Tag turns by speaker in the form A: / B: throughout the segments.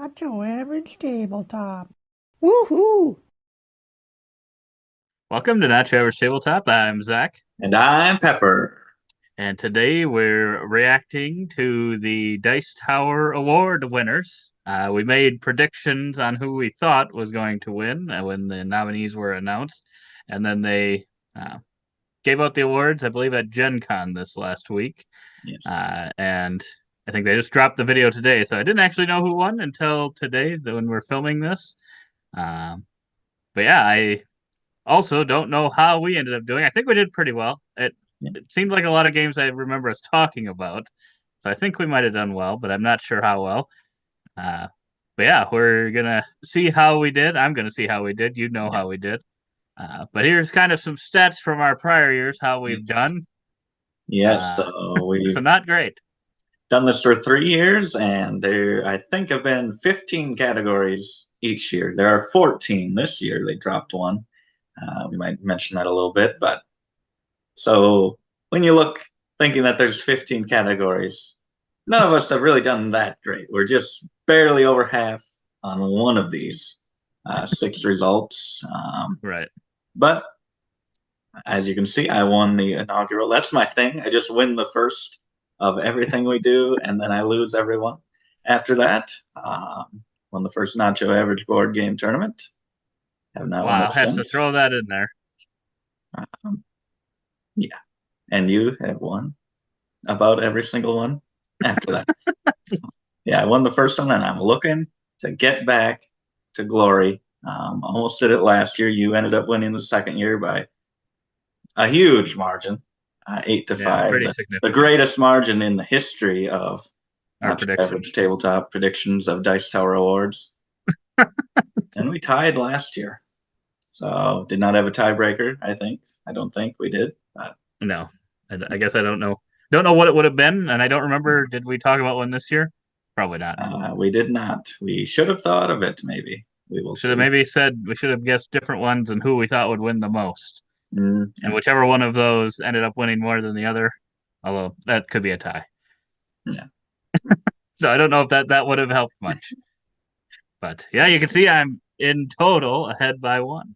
A: Not your average tabletop. Woohoo!
B: Welcome to Not Your Average Tabletop. I'm Zach,
C: And I'm Pepper.
B: and today we're reacting to the Dice Tower Award winners. We made predictions on who we thought was going to win when the nominees were announced, and then they uh, gave out the awards, I believe, at Gen Con this last week.
C: Yes.
B: And I think they just dropped the video today, so I didn't actually know who won until today when we're filming this. Um, but yeah, I also don't know how we ended up doing. I think we did pretty well.
C: Yeah.
B: It seemed like a lot of games I remember us talking about. So I think we might have done well, but I'm not sure how well. Uh, but yeah, we're gonna see how we did. I'm gonna see how we did. You know
C: Yeah.
B: how we did. But here's kind of some stats from our prior years, how we've
C: Yes.
B: done.
C: Yes.
B: Uh,
C: So
B: so
C: we've
B: not great.
C: done this for 3 years, and there, I think, have been 15 categories each year. There are 14 this year. They dropped one. We might mention that a little bit, but so when you look thinking that there's 15 categories, none of us have really done that great. We're just barely over half on one of these 6 results.
B: Right.
C: But as you can see, I won the inaugural. That's my thing. I just win the first of everything we do, and then I lose everyone. After that, won the first Nacho Average board game tournament. Have not won
B: Wow,
C: it
B: has to
C: since.
B: throw that in there.
C: Um, yeah, and you have won about every single one after that. Yeah, I won the first one, and I'm looking to get back to glory. Almost did it last year. You ended up winning the second year by a huge margin, eight to
B: Yeah,
C: five,
B: pretty
C: the
B: significant.
C: greatest margin in the history of
B: Our
C: average
B: predictions.
C: tabletop predictions of Dice Tower Awards. And we tied last year. So did not have a tiebreaker, I think. I don't think we did. But
B: No, I guess I don't know. Don't know what it would have been, and I don't remember. Did we talk about one this year? Probably not.
C: we did not. We should have thought of it, maybe. We will
B: Should have
C: see.
B: maybe said we should have guessed different ones and who we thought would win the most. And
C: Yeah,
B: whichever one of those ended up winning more than the other, although that could be a tie.
C: yeah.
B: So I don't know if that would have helped much. But yeah, you can see I'm in total ahead by one.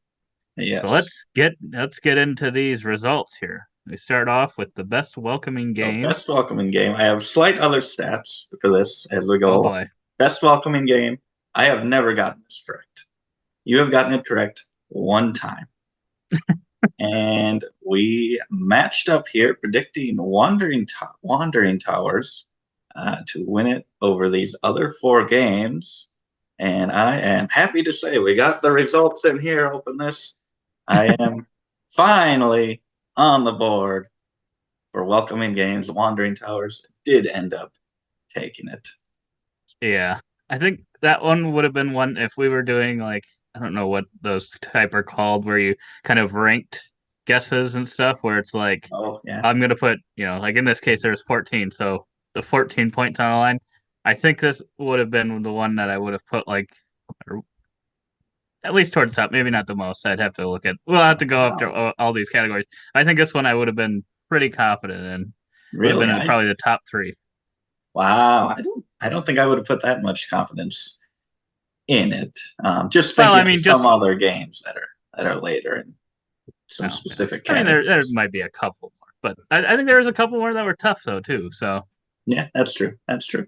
B: So
C: Yes.
B: let's get into these results here. We start off with the best welcoming
C: So
B: game.
C: best welcoming game. I have slight other stats for this as we
B: Oh
C: go along.
B: boy.
C: Best welcoming game. I have never gotten this correct. You have gotten it correct one time. And we matched up here predicting Wandering Towers to win it over these other 4 games. And I am happy to say we got the results in here. Open this. I am finally on the board for welcoming games. Wandering Towers did end up taking it.
B: Yeah. I think that one would have been one if we were doing like I don't know what those type are called where you kind of ranked guesses and stuff where it's like
C: Oh, yeah.
B: I'm gonna put, like in this case there's 14, so the 14 points on the line. I think this would have been the one that I would have put like or at least towards the top, maybe not the most. We'll have to go after
C: Wow.
B: all these categories. I think this one I would have been pretty confident in. Would have
C: Really?
B: been in probably the top three.
C: Wow. I don't think I would have put that much confidence in it. Just
B: Well,
C: thinking
B: I
C: of
B: mean,
C: some
B: just
C: other games that are later in some
B: oh, yeah.
C: specific
B: I mean, there
C: categories.
B: might be a couple more, but I think there was a couple more that were tough though too. So
C: Yeah, that's true. That's true.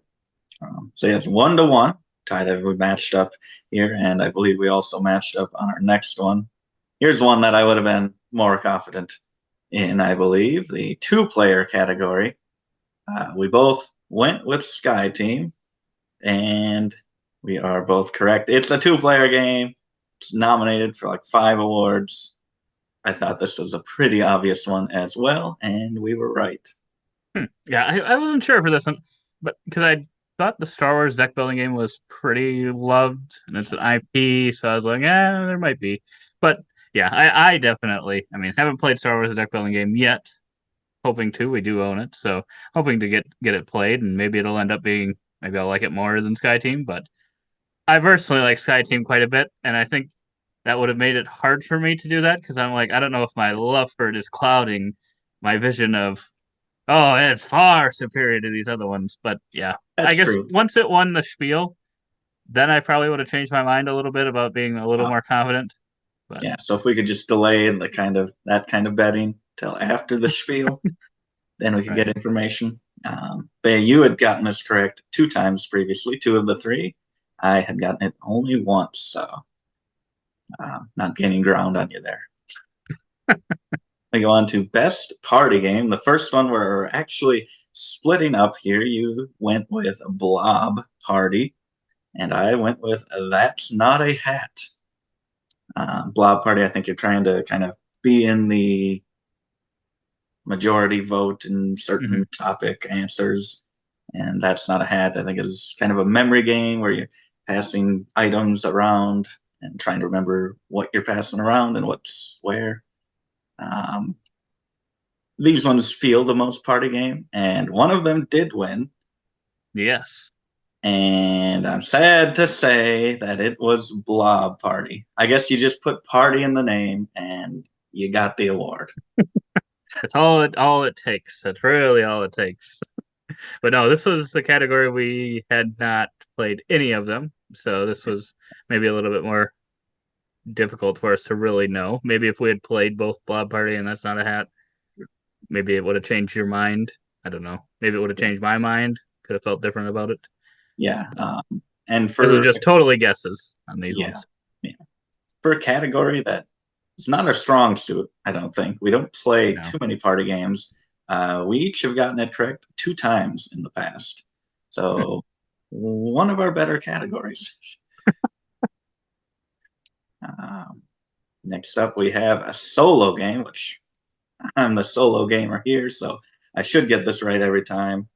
C: So yeah, it's 1-1. Tied that we matched up here, and I believe we also matched up on our next one. Here's one that I would have been more confident in, I believe, the 2-player category. We both went with Sky Team, and we are both correct. It's a 2-player game. It's nominated for like 5 awards. I thought this was a pretty obvious one as well, and we were right.
B: yeah, I wasn't sure for this one, but because I thought the Star Wars deck building game was pretty loved, and it's an IP, so I was like, there might be. But yeah, I definitely, I mean, haven't played Star Wars deck building game yet. Hoping to, we do own it, so hoping to get it played, and maybe it'll end up being, maybe I'll like it more than Sky Team, but I personally like Sky Team quite a bit, and I think that would have made it hard for me to do that because I'm like, I don't know if my love for it is clouding my vision of, oh, it's far superior to these other ones. But yeah, I
C: That's
B: guess
C: true.
B: once it won the spiel, then I probably would have changed my mind a little bit about being a little more confident. But
C: Yeah, so if we could just delay that kind of betting till after the spiel, then we could
B: Right.
C: get information. But you had gotten this correct 2 times previously, 2 of the 3. I had gotten it only once, so not gaining ground on you there. We go on to best party game. The first one we're actually splitting up here. You went with Blob Party, and I went with That's Not a Hat. Blob Party, I think you're trying to kind of be in the majority vote in certain topic answers, and That's Not a Hat, I think, is kind of a memory game where you're passing items around and trying to remember what you're passing around and what's where. These ones feel the most party game, and one of them did win.
B: Yes.
C: And I'm sad to say that it was Blob Party. I guess you just put party in the name and you got the award.
B: That's all it takes. That's really all it takes. But no, this was the category we had not played any of them, so this was maybe a little bit more difficult for us to really know. Maybe if we had played both Blob Party and That's Not a Hat, maybe it would have changed your mind. I don't know. Maybe it would have changed my mind. Could have felt different about it.
C: Yeah. And
B: This was
C: for
B: just totally guesses on these
C: yeah,
B: ones.
C: yeah, for a category that is not our strong suit, I don't think. We don't play
B: No.
C: too many party games. We each have gotten it correct 2 times in the past. So one of our better categories. Next up, we have a solo game, which I'm the solo gamer here, so I should get this right every time.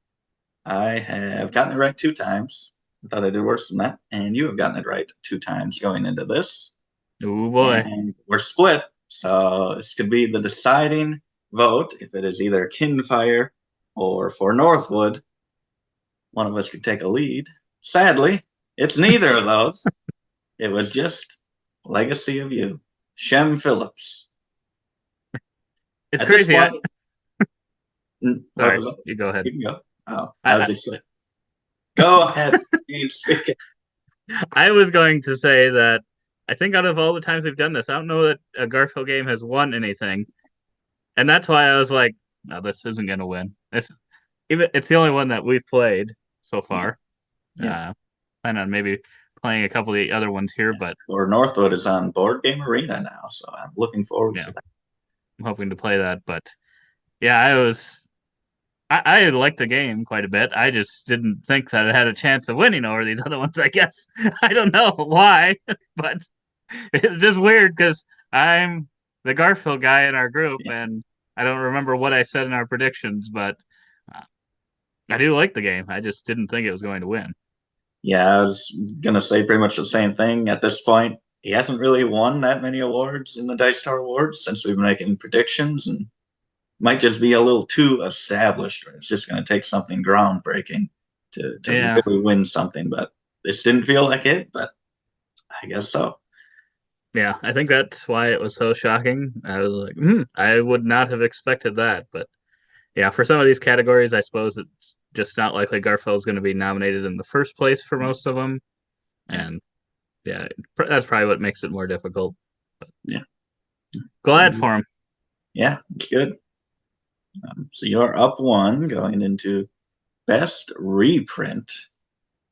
C: I have gotten it right 2 times. I thought I did worse than that, and you have gotten it right 2 times going into this.
B: Oh boy.
C: And we're split, so this could be the deciding vote if it is either Kinfire or for Northwood. One of us could take a lead. Sadly, it's neither of those. It was just Legacy of You. Shem Phillips.
B: It's
C: At this
B: crazy.
C: point, what
B: Sorry,
C: was it?
B: you go ahead.
C: You can go. Oh,
B: I,
C: I was just like, go ahead. You speak it.
B: I was going to say that I think out of all the times we've done this, I don't know that a Garfield game has won anything, and that's why I was like, "No, this isn't going to win." It's the only one that we've played so
C: Yeah.
B: far.
C: Yeah.
B: Plan on maybe playing a couple of the other ones here, but
C: For Northwood is on Board Game Arena now, so I'm looking forward
B: yeah,
C: to that.
B: I'm hoping to play that. But yeah, I liked the game quite a bit. I just didn't think that it had a chance of winning over these other ones. I guess I don't know why, but it's just weird because I'm the Garfield guy in our group,
C: Yeah.
B: and I don't remember what I said in our predictions, but uh, I do like the game. I just didn't think it was going to win.
C: Yeah, I was gonna say pretty much the same thing. At this point, he hasn't really won that many awards in the Dice Tower Awards since we've been making predictions, and might just be a little too established. It's just gonna take something groundbreaking to
B: Yeah,
C: really win something. But this didn't feel like it, but I guess so.
B: yeah. I think that's why it was so shocking. I was like, I would not have expected that. But yeah, for some of these categories, I suppose it's just not likely Garfield's going to be nominated in the first place for most of them,
C: Yeah,
B: and yeah, that's probably what makes it more difficult.
C: yeah. So
B: Glad for him.
C: yeah, it's good. So you're up one going into best reprint.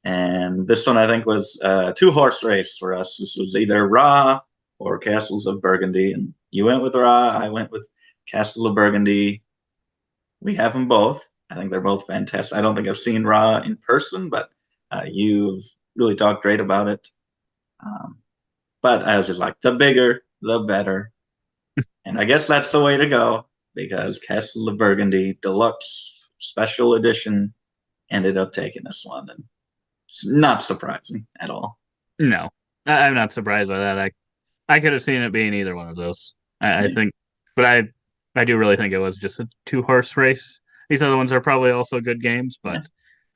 C: And this one I think was a 2-horse race for us. This was either Ra or Castles of Burgundy. And you went with Ra, I went with Castles of Burgundy. We have them both. I think they're both fantastic. I don't think I've seen Ra in person, but you've really talked great about it. But I was just like, the bigger, the better. And I guess that's the way to go because Castles of Burgundy Deluxe Special Edition ended up taking this one. And it's not surprising at all.
B: No, I'm not surprised by that. I could have seen it being either one of those. I
C: Yeah,
B: think, but I do really think it was just a 2-horse race. These other ones are probably also good games,
C: yeah,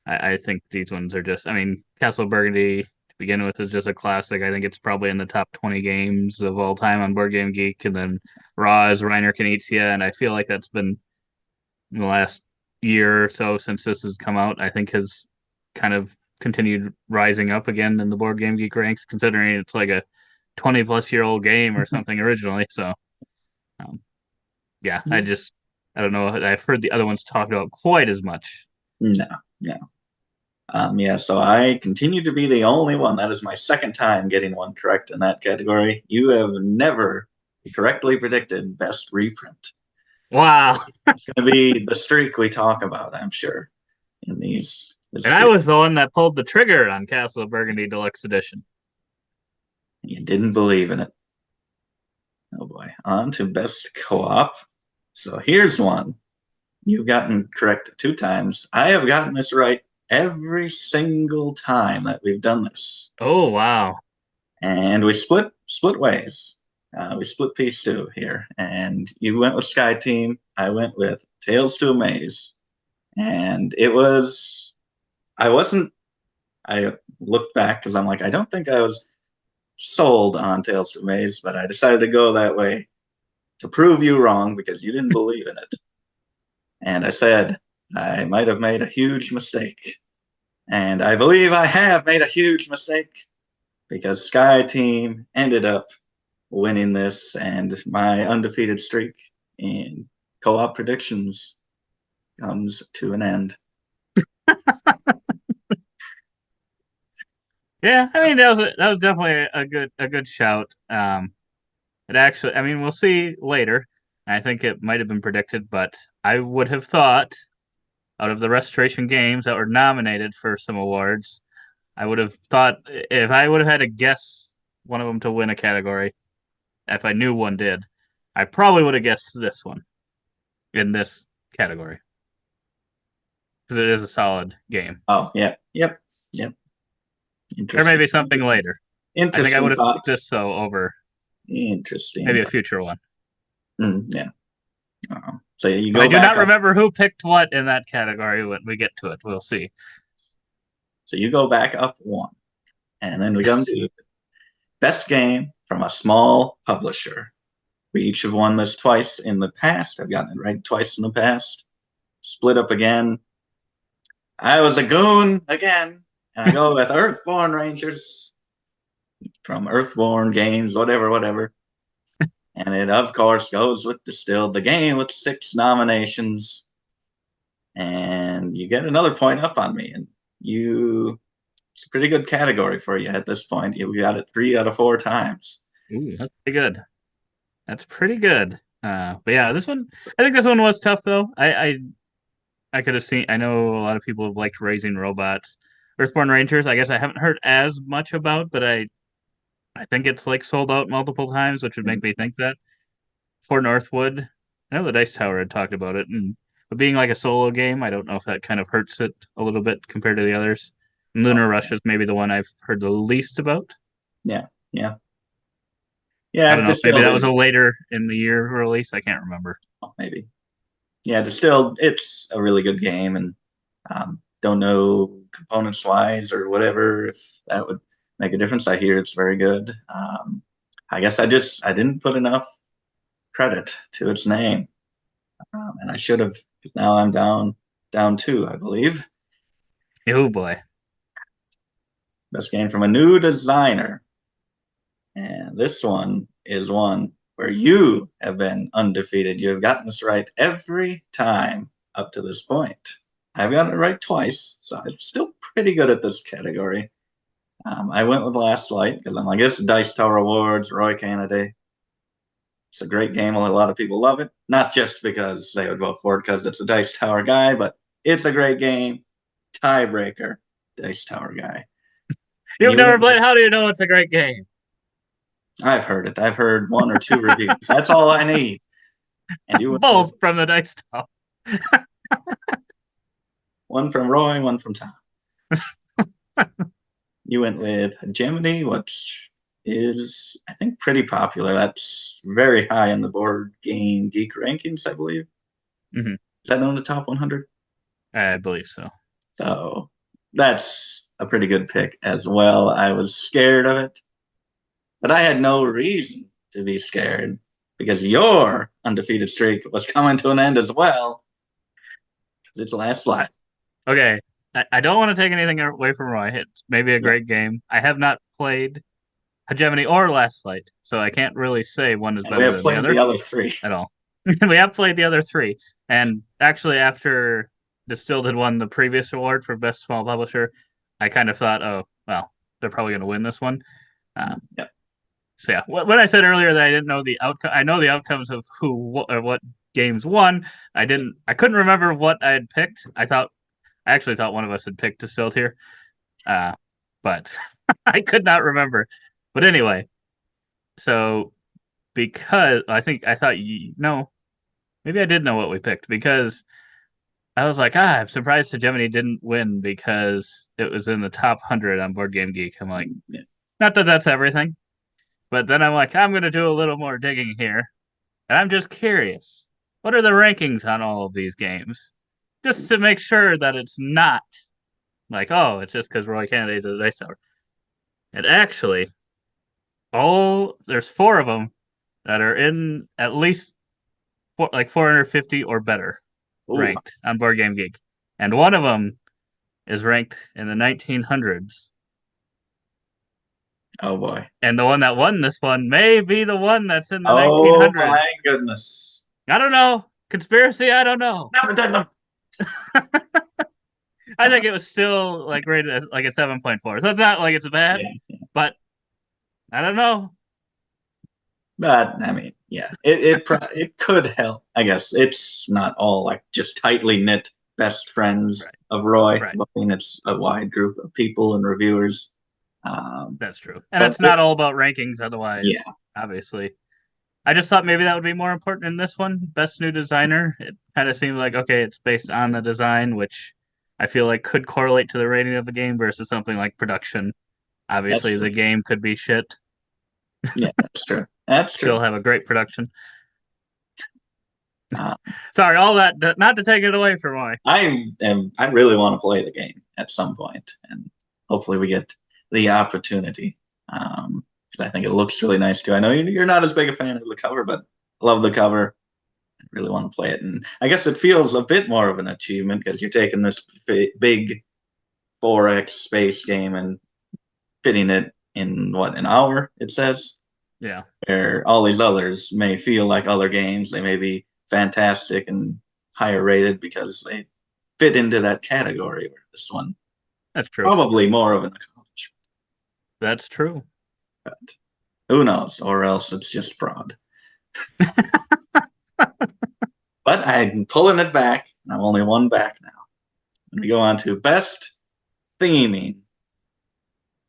B: but I think these ones are just. I mean, Castle Burgundy to begin with is just a classic. I think it's probably in the top 20 games of all time on Board Game Geek, and then Raw is Reiner Knizia, and I feel like that's been in the last year or so since this has come out. I think has kind of continued rising up again in the Board Game Geek ranks, considering it's like a 20-plus-year-old game or something originally. So, um, yeah,
C: Yeah.
B: I don't know. I've heard the other ones talked about quite as much.
C: No, no. Yeah, so I continue to be the only one. That is my second time getting one correct in that category. You have never correctly predicted best reprint.
B: Wow.
C: It's going to be the streak we talk about, I'm sure, in this
B: And I
C: series.
B: was the one that pulled the trigger on Castle of Burgundy Deluxe Edition.
C: You didn't believe in it. Oh boy. On to best co-op. So here's one. You've gotten correct 2 times. I have gotten this right every single time that we've done this.
B: Oh, wow.
C: And we split ways. We split piece 2 here. And you went with Sky Team. I went with Tales to Amaze. And it was, I looked back because I'm like, I don't think I was sold on Tales to Amaze, but I decided to go that way to prove you wrong because you didn't believe in it. And I said, I might have made a huge mistake. And I believe I have made a huge mistake because Sky Team ended up winning this, and my undefeated streak in co-op predictions comes to an end.
B: Yeah, I mean that was definitely a good shout. It actually, I mean, we'll see later. I think it might have been predicted, but I would have thought out of the Restoration games that were nominated for some awards, I would have thought if I would have had to guess one of them to win a category, if I knew one did, I probably would have guessed this one in this category because it is a solid game.
C: Oh, yeah. Yep.
B: There may be something later. I think I would
C: Interesting
B: have picked
C: thoughts.
B: this though over
C: Interesting.
B: maybe a future one.
C: Yeah. So you
B: But
C: go
B: I do
C: back
B: not
C: up.
B: remember who picked what in that category when we get to it. We'll see.
C: So you go back up 1. And then we come to best game from a small publisher. We each have won this twice in the past. I've gotten it right twice in the past. Split up again. I was a goon again. And I go with Earthborn Rangers from Earthborn Games, whatever. And it, of course, goes with Distilled, the game with 6 nominations. And you get another point up on me. And it's a pretty good category for you at this point. You got it 3 out of 4 times.
B: Ooh, that's pretty good. That's pretty good. But yeah, I think this one was tough though. I could have seen. I know a lot of people have liked Raising Robots. Earthborn Rangers, I guess I haven't heard as much about, but I think it's like sold out multiple times, which would make me think that. For Northwood, I know the Dice Tower had talked about it, but being like a solo game, I don't know if that kind of hurts it a little bit compared to the others. And Lunar Rush is maybe the one I've heard the least about.
C: Yeah.
B: I don't know if maybe
C: Distilled
B: that was a later in the year release. I can't remember.
C: maybe. Yeah, Distilled, it's a really good game, and don't know components wise or whatever if that would make a difference. I hear it's very good. I guess I didn't put enough credit to its name, and I should have. Now I'm down 2, I believe.
B: Oh boy.
C: Best game from a new designer, and this one is one where you have been undefeated. You have gotten this right every time up to this point. I've gotten it right twice, so I'm still pretty good at this category. I went with Last Light because I'm like, this is Dice Tower Awards, Roy Kennedy. It's a great game. A lot of people love it. Not just because they would vote for it because it's a Dice Tower guy, but it's a great game. Tiebreaker, Dice Tower guy.
B: You've never played. How do you know it's a great game?
C: I've heard it. I've heard 1 or 2 reviews. That's all I need. And you
B: both from the Dice Tower.
C: One from Roy, one from Tom. You went with Gemini, which is, I think, pretty popular. That's very high in the Board Game Geek rankings, I believe.
B: Mm-hmm.
C: Is that on the top 100?
B: I believe so.
C: So that's a pretty good pick as well. I was scared of it, but I had no reason to be scared because your undefeated streak was coming to an end as well. Because it's Last Light.
B: Okay. I don't want to take anything away from Roy. It's maybe a great game. I have not played Hegemony or Last Light, so I can't really say one is
C: And we
B: better
C: have
B: than the
C: played
B: other
C: the other three.
B: at all. We have played the other three, and actually, after Distilled had won the previous award for Best Small Publisher, I kind of thought, oh, well, they're probably going to win this one.
C: Yep.
B: So yeah, when I said earlier that I didn't know the outcome, I know the outcomes of what games won. I couldn't remember what I had picked. I actually thought one of us had picked Distilled here, but I could not remember. But anyway, so because I thought no, maybe I did know what we picked because I was like, I'm surprised Hegemony didn't win because it was in the top 100 on Board Game Geek. I'm like,
C: Yeah.
B: not that that's everything, but then I'm like, I'm going to do a little more digging here. And I'm just curious, what are the rankings on all of these games? Just to make sure that it's not like, oh, it's just because Roy Kennedy's a Dice Tower. And actually, there's 4 of them that are in at least 450 or better
C: Ooh.
B: ranked on Board Game Geek. And one of them is ranked in the 1900s.
C: Oh boy.
B: And the one that won this one may be the one that's in the
C: Oh
B: 1900s.
C: my goodness.
B: I don't know. Conspiracy, I don't know. I think it was still like rated as like a 7.4. So it's not like it's bad, but I don't know.
C: But I mean, yeah, it could help. I guess it's not all like just tightly knit best friends of Roy.
B: Right.
C: I mean, it's a wide group of people and reviewers.
B: That's true, and it's not all about rankings. Otherwise,
C: yeah,
B: obviously, I just thought maybe that would be more important in this one. Best new designer. It kind of seemed like okay, it's based on the design, which I feel like could correlate to the rating of the game versus something like production. Obviously, the game could be shit.
C: Yeah, that's true. That's true.
B: Still have a great production. Sorry, all that not to take it away from Roy.
C: I really want to play the game at some point, and hopefully we get the opportunity. I think it looks really nice too. I know you're not as big a fan of the cover, but I love the cover. I really want to play it, and I guess it feels a bit more of an achievement because you're taking this big 4X space game and fitting it in an hour? It says.
B: Yeah.
C: Where all these others may feel like other games, they may be fantastic and higher rated because they fit into that category. Where this one,
B: that's true. Probably
C: more of an accomplishment.
B: That's true.
C: But who knows? Or else it's just fraud. But I'm pulling it back, and I'm only one back now. And we go on to best theming.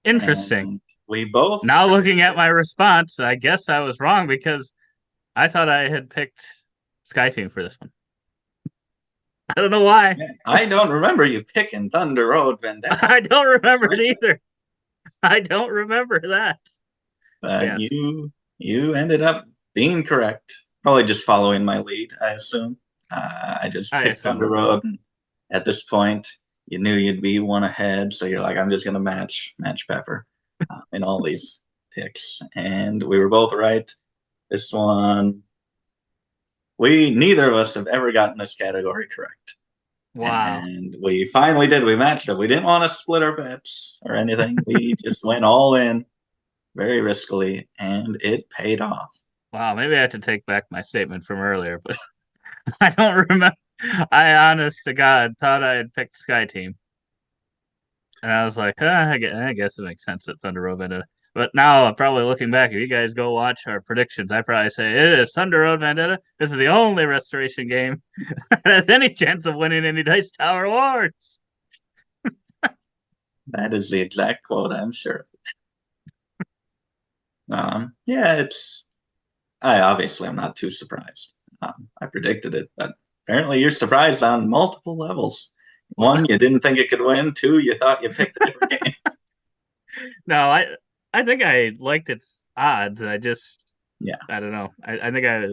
B: Interesting.
C: And we both.
B: Now looking at my response, I guess I was wrong because I thought I had picked Sky Team for this one. I don't know why.
C: I don't remember you picking Thunder Road Vendetta.
B: I don't remember it either. I don't remember that.
C: But yes. You ended up being correct. Probably just following my lead, I assume. I just picked Thunder Road. And at this point, you knew you'd be one ahead, so you're like, I'm just going to match Pepper in all these picks. And we were both right. This one, neither of us have ever gotten this category correct.
B: Wow.
C: And we finally did. We matched up. We didn't want to split our bets or anything. We just went all in very riskily, and it paid off.
B: Wow, maybe I have to take back my statement from earlier, but I don't remember. I, honest to God, thought I had picked Sky Team. And I was like, I guess it makes sense that Thunder Road Vendetta. But now, probably looking back, if you guys go watch our predictions, I probably say it is Thunder Road Vendetta. This is the only restoration game that has any chance of winning any Dice Tower awards.
C: That is the exact quote, I'm sure. Yeah, obviously I'm not too surprised. I predicted it, but apparently you're surprised on multiple levels. One, you didn't think it could win. Two, you thought you picked a different game.
B: No, I think I liked its odds. I don't know. I think I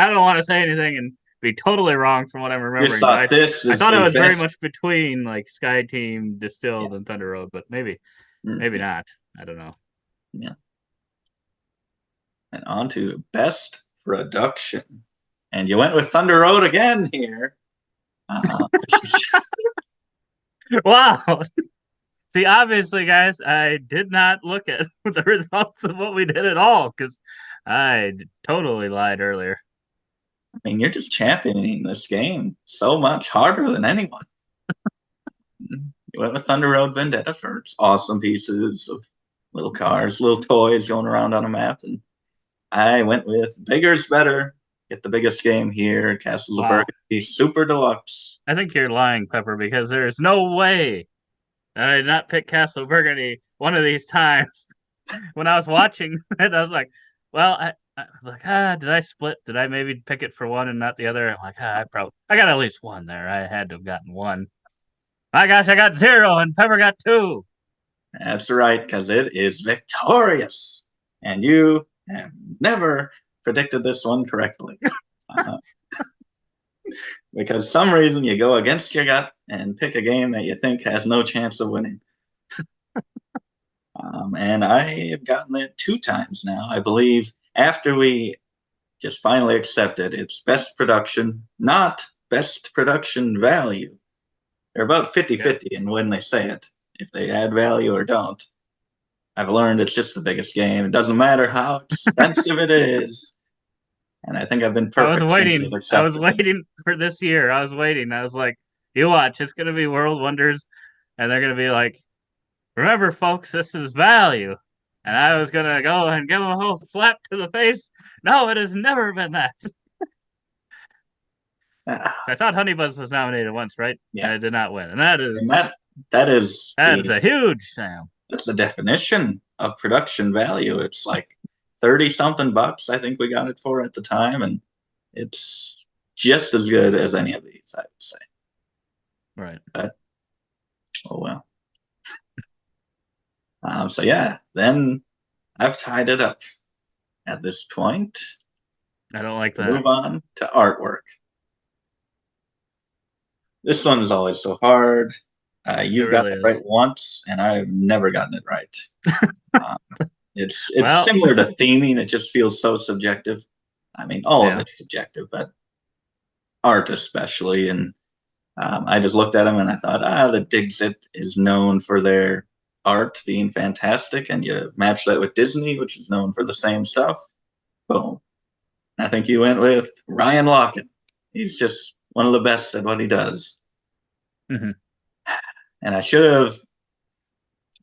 B: don't want to say anything and be totally wrong from what I'm remembering.
C: I thought
B: it was very much between like Sky Team, Distilled, and Thunder Road, but maybe not. I don't know.
C: Yeah. And on to best production, and you went with Thunder Road again here.
B: Wow. See, obviously, guys, I did not look at the results of what we did at all because I totally lied earlier.
C: I mean, you're just championing this game so much harder than anyone. You went with Thunder Road Vendetta for its awesome pieces of little cars, little toys going around on a map, and I went with Bigger's Better. Get the biggest game here, Castles of
B: Wow.
C: Burgundy, Super Deluxe.
B: I think you're lying, Pepper, because there's no way that I did not pick Castle Burgundy one of these times. When I was watching it, I was like, well, I was like, did I split? Did I maybe pick it for one and not the other? I'm like, I got at least one there. I had to have gotten one. My gosh, I got 0 and Pepper got 2.
C: That's right, because it is victorious. And you have never predicted this one correctly. Uh, because some reason you go against your gut and pick a game that you think has no chance of winning. And I have gotten it 2 times now. I believe after we just finally accepted it's best production, not best production value. They're about 50-50 in when they say it, if they add value or don't. I've learned it's just the biggest game. It doesn't matter how expensive it is. And I think I've been
B: I was
C: perfect since they've
B: waiting. I was
C: accepted it.
B: waiting for this year. I was waiting. I was like, you watch, it's gonna be World Wonders, and they're gonna be like, remember, folks, this is value. And I was gonna go and give them a whole slap to the face. No, it has never been that.
C: Ah,
B: I thought Honey Buzz was nominated once, right? And
C: yeah.
B: it did not win. And that
C: And
B: is
C: that is
B: that is a huge Sam.
C: that's the definition of production value. It's like 30 something bucks, I think we got it for at the time, and it's just as good as any of these, I would say.
B: Right.
C: But oh well. So yeah, then I've tied it up at this point.
B: I don't like that.
C: Move on to artwork. This one is always so hard. You've
B: really
C: gotten it
B: is.
C: right once, and I've never gotten it right. um, it's
B: Well,
C: similar to theming. It just feels so subjective. I mean, all of
B: yeah.
C: it's subjective, but art especially. And I just looked at them and I thought, the Dixit is known for their art being fantastic, and you match that with Disney, which is known for the same stuff. Boom. I think you went with Ryan Lockett. He's just one of the best at what he does.
B: Mm-hmm.
C: And I should have.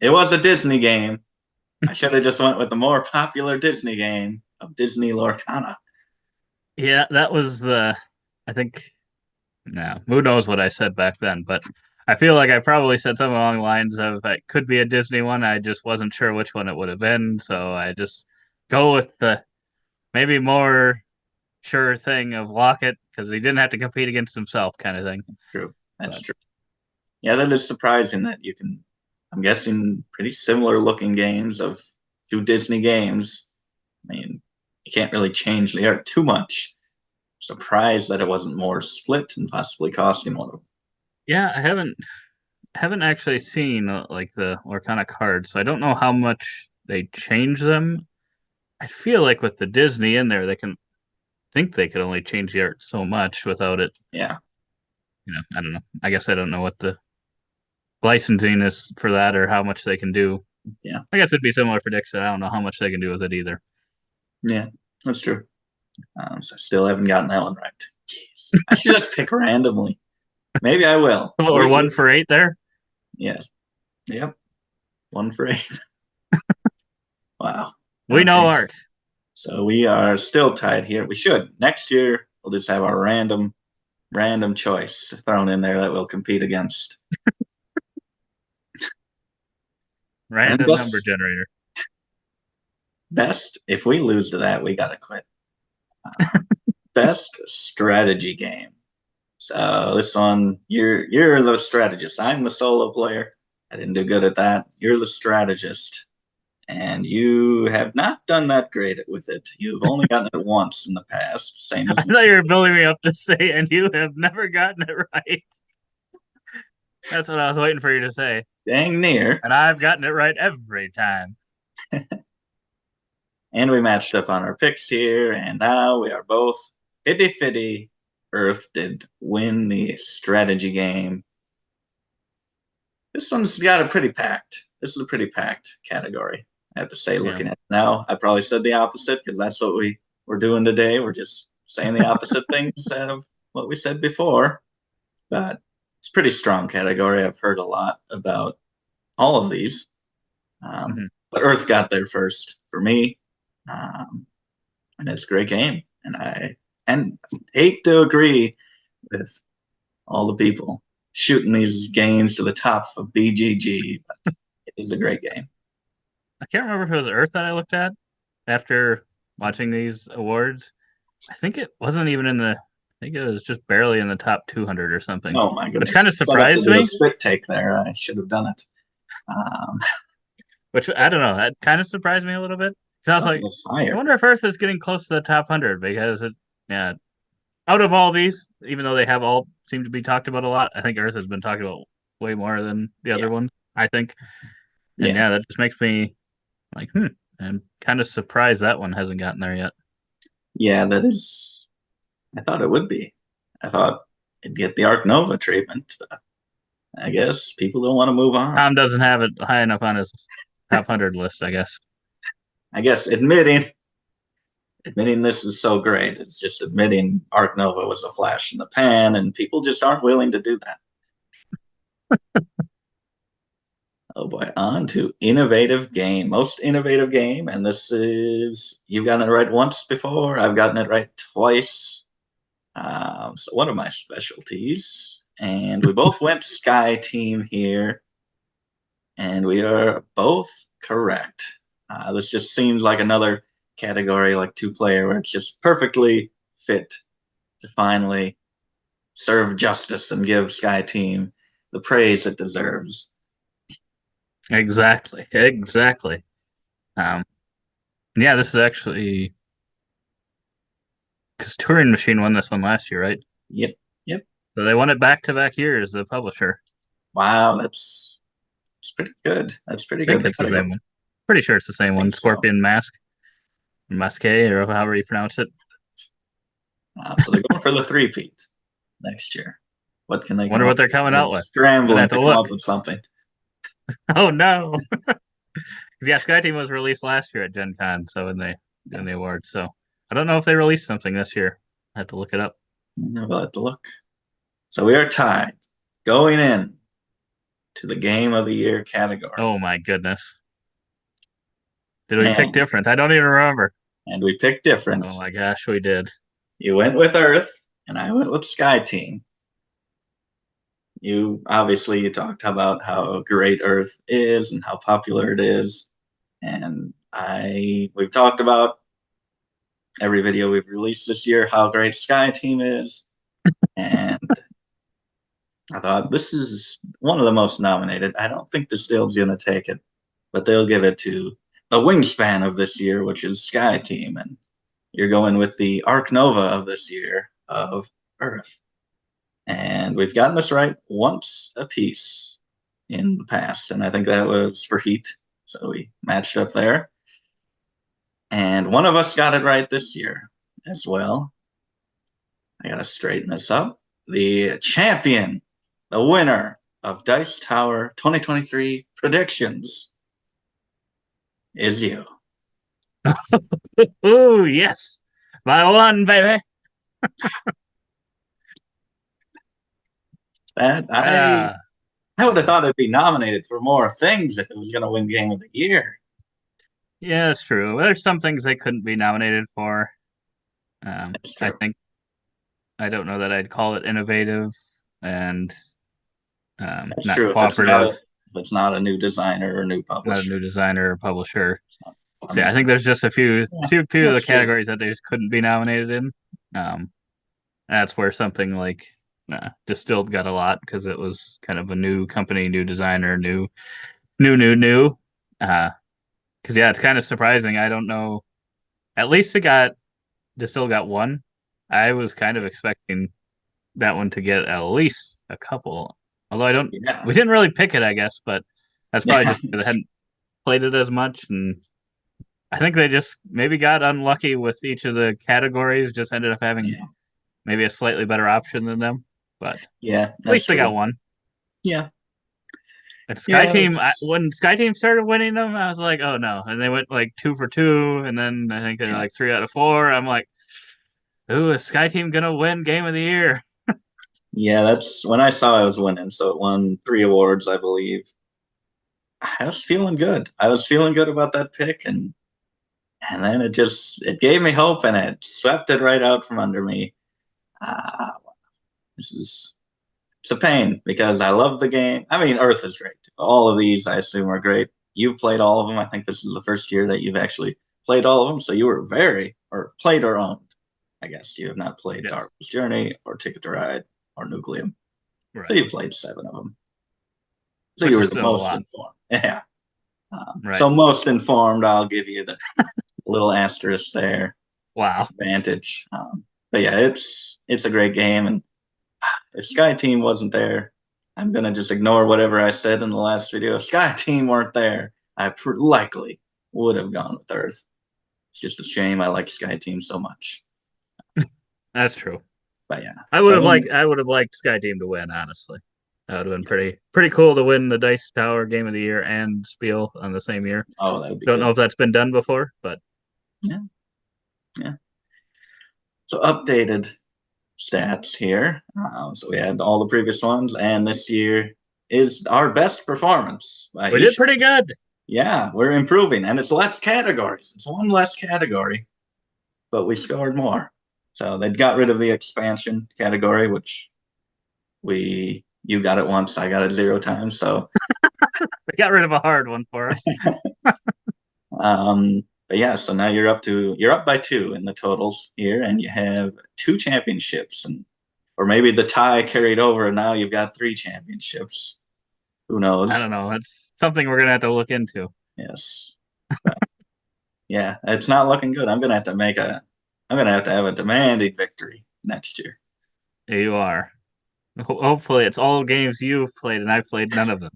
C: It was a Disney game. I should have just went with the more popular Disney game of Disney Lorcana.
B: Yeah, that was the. I think. No, who knows what I said back then, but I feel like I probably said something along the lines of it could be a Disney one. I just wasn't sure which one it would have been, so I just go with the maybe more sure thing of Lockett because he didn't have to compete against himself, kind of thing.
C: True. That's
B: But
C: true. Yeah, that is surprising that you can. I'm guessing pretty similar looking games of 2 Disney games. I mean, you can't really change the art too much. Surprised that it wasn't more split and possibly costing one of them.
B: yeah, I haven't actually seen like the Lorcana cards, so I don't know how much they change them. I feel like with the Disney in there, they can think they could only change the art so much without it.
C: Yeah.
B: I don't know. I guess I don't know what the licensing is for that or how much they can do.
C: Yeah.
B: I guess it'd be similar for Dixon. I don't know how much they can do with it either.
C: Yeah. That's true. So I still haven't gotten that one right. Jeez. I should just pick randomly. Maybe I will.
B: Or 1 for 8 there.
C: Yeah. Yep. 1 for 8. Wow.
B: We know
C: Okay.
B: art.
C: So we are still tied here. We should. Next year, we'll just have our random choice thrown in there that we'll compete against.
B: Random number generator.
C: Best, if we lose to that, we gotta quit. Best strategy game. So this one, you're the strategist. I'm the solo player. I didn't do good at that. You're the strategist, and you have not done that great with it. You've only gotten it once in the past, same
B: I
C: as
B: thought you were building me up to say, and you have never gotten it right. That's what I was waiting for you to say.
C: dang near.
B: And I've gotten it right every time.
C: And we matched up on our picks here, and now we are both 50-50. Earth did win the strategy game. This one's got a pretty packed. This is a pretty packed category. I have to say,
B: Yeah.
C: looking at it now, I probably said the opposite because that's what we're doing today. We're just saying the opposite things out of what we said before. But it's a pretty strong category. I've heard a lot about all of these. But Earth got there first for me. And it's a great game. And I hate to agree with all the people shooting these games to the top of BGG, but it is a great game.
B: I can't remember if it was Earth that I looked at after watching these awards. I think it wasn't even in the. I think it was just barely in the top 200 or something.
C: Oh my goodness!
B: Which kind of surprised
C: me.
B: me.
C: A spit take there. I should have done it.
B: Which I don't know. That kind of surprised me a little bit. Because I was like, I wonder if Earth is getting close to the top 100 because yeah, out of all these, even though they have all seem to be talked about a lot, I think Earth has been talked about way more than the other ones. I think. And yeah, that just makes me like, I'm kind of surprised that one hasn't gotten there yet.
C: Yeah, that is. I thought it would be. I thought it'd get the Arc Nova treatment, but I guess people don't want to move on.
B: Tom doesn't have it high enough on his top 100 list, I guess.
C: I guess admitting this is so great. It's just admitting Arc Nova was a flash in the pan, and people just aren't willing to do that. Oh boy, on to innovative game. Most innovative game, and this is, you've gotten it right once before, I've gotten it right twice. So one of my specialties, and we both went Sky Team here, and we are both correct. This just seems like another category like 2-player where it's just perfectly fit to finally serve justice and give Sky Team the praise it deserves.
B: Exactly. Yeah, this is actually because Turing Machine won this one last year, right?
C: Yep.
B: So they won it back-to-back years, the publisher.
C: Wow, that's pretty good. That's pretty good.
B: I think it's the same one. Pretty sure it's the same one. Scorpion Mask. Masque, or however you pronounce it.
C: So they're going for the three-peat next year. What can they
B: wonder what they're coming out with.
C: Scrambling to come up with something.
B: Oh no. Yeah, Sky Team was released last year at Gen Con, so in the awards. So I don't know if they released something this year. I have to look it up.
C: We'll have to look. So we are tied going in to the Game of the Year category.
B: Oh my goodness. Did we pick different? I don't even remember.
C: And we picked different.
B: Oh my gosh, we did.
C: You went with Earth, and I went with Sky Team. You talked about how great Earth is and how popular it is. And we've talked about every video we've released this year, how great Sky Team is. And I thought this is one of the most nominated. I don't think Distill's going to take it, but they'll give it to the wingspan of this year, which is Sky Team. And you're going with the Arc Nova of this year of Earth. And we've gotten this right once apiece in the past. And I think that was for Heat. So we matched up there. And one of us got it right this year as well. I got to straighten this up. The champion, the winner of Dice Tower 2023 predictions is you.
B: Oh, yes. By one, baby.
C: I would have thought it'd be nominated for more things if it was going to win Game of the Year.
B: Yeah, that's true. There's some things they couldn't be nominated for. I think I don't know that I'd call it innovative and
C: that's
B: not
C: true.
B: cooperative.
C: It's not a new designer or new publisher.
B: Not a new designer or publisher. So I think there's just a few of the categories that they just couldn't be nominated in. That's where something like Distilled got a lot because it was kind of a new company, new designer, new. Because it's kind of surprising. I don't know. At least Distilled got one. I was kind of expecting that one to get at least a couple. Although we didn't really pick it, I guess, but that's probably just because I hadn't played it as much, and I think they just maybe got unlucky with each of the categories. Just ended up having maybe a slightly better option than them, but
C: at
B: least they got one.
C: Yeah,
B: And Sky
C: Yeah,
B: Team, when Sky Team started winning them, I was like, oh no. And they went like 2 for 2, and then I think they're
C: yeah,
B: like 3 out of 4. I'm like, ooh, is Sky Team gonna win Game of the Year?
C: yeah. That's when I saw I was winning. So it won 3 awards, I believe. I was feeling good. I was feeling good about that pick, and then it gave me hope, and it swept it right out from under me. Uh, this is it's a pain because I love the game. I mean, Earth is great. All of these, I assume, are great. You've played all of them. I think this is the first year that you've actually played all of them. So you were or played or owned. I guess you have not played
B: Yes.
C: Darwin's Journey or Ticket to Ride or Nucleum. So
B: Right.
C: you've played 7 of them. So
B: Which
C: you were
B: is
C: the
B: still a
C: most
B: lot.
C: informed. Yeah.
B: Right.
C: So most informed, I'll give you the little asterisk there.
B: Wow.
C: Advantage. But yeah, it's a great game, and if Sky Team wasn't there, I'm gonna just ignore whatever I said in the last video. If Sky Team weren't there, I likely would have gone with Earth. It's just a shame I like Sky Team so much.
B: That's true.
C: But yeah,
B: I would
C: so
B: have liked Sky Team to win, honestly. That would have been pretty cool to win the Dice Tower Game of the Year and Spiel on the same year.
C: oh, that would be
B: Don't
C: good.
B: know if that's been done before, but
C: Yeah, yeah. So updated stats here. So we had all the previous ones, and this year is our best performance by
B: we did
C: each.
B: pretty good.
C: Yeah, we're improving, and it's less categories. It's one less category, but we scored more. So they got rid of the expansion category, which you got it once, I got it 0 times. So,
B: We got rid of a hard one for us.
C: but yeah, so now you're up by 2 in the totals here, and you have 2 championships, or maybe the tie carried over, and now you've got 3 championships. Who knows?
B: I don't know. That's something we're gonna have to look into.
C: Yes. But yeah, it's not looking good. I'm gonna have to have a demanding victory next year.
B: You are. Hopefully, it's all games you've played, and I've played none of them.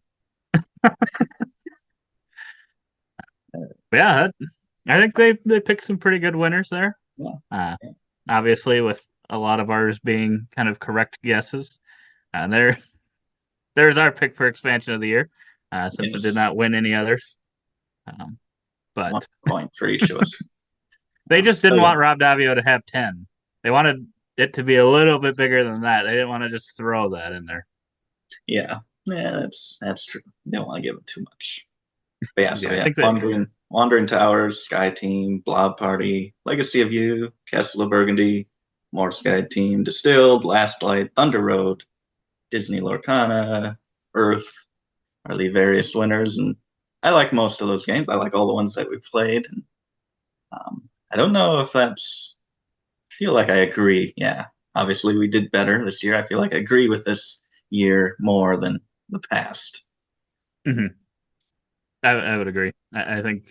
B: But yeah, I think they picked some pretty good winners there.
C: Yeah.
B: Uh, Obviously, with a lot of ours being kind of correct guesses. And there's our pick for expansion of the year, since it did
C: Yes.
B: not win any others. But
C: 1 point for each of us.
B: they just didn't
C: yeah.
B: want Rob Davio to have 10. They wanted it to be a little bit bigger than that. They didn't want to just throw that in there.
C: Yeah, that's true. You don't want to give it too much. But yeah, so
B: Yeah,
C: we
B: I
C: have
B: think that
C: Wandering Towers, Sky Team, Blob Party, Legacy of You, Castle of Burgundy, more Sky Team, Distilled, Last Light, Thunder Road, Disney Lorcana, Earth are the various winners, and I like most of those games. I like all the ones that we've played. And, I don't know if that's. I feel like I agree. Yeah, obviously we did better this year. I feel like I agree with this year more than the past.
B: Mhm. I would agree. I think,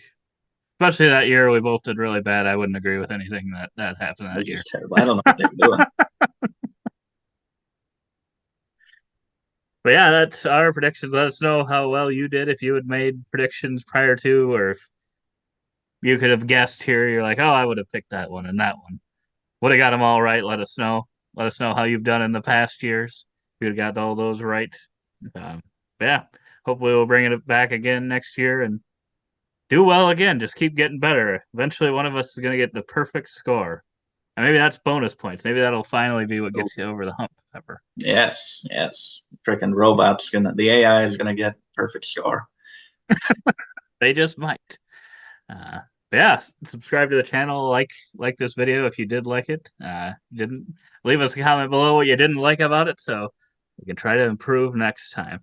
B: especially that year, we both did really bad. I wouldn't agree with anything that happened
C: It
B: that
C: was
B: year.
C: just terrible. I don't know what they were doing.
B: But yeah, that's our predictions. Let us know how well you did, if you had made predictions prior to, or if you could have guessed here. You're like, oh, I would have picked that one and that one. Would have got them all right. Let us know. Let us know how you've done in the past years. If you'd got all those right. But yeah, hopefully we'll bring it back again next year and do well again. Just keep getting better. Eventually, one of us is going to get the perfect score. And maybe that's bonus points. Maybe that'll finally be what gets you over the hump, Pepper.
C: Yes, yes. Freaking the AI is gonna get perfect score.
B: They just might. Uh, but yeah, subscribe to the channel, like this video if you did like it. Didn't leave us a comment below what you didn't like about it, so we can try to improve next time.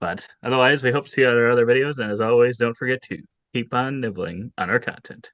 B: But otherwise, we hope to see you on our other videos, and as always, don't forget to keep on nibbling on our content.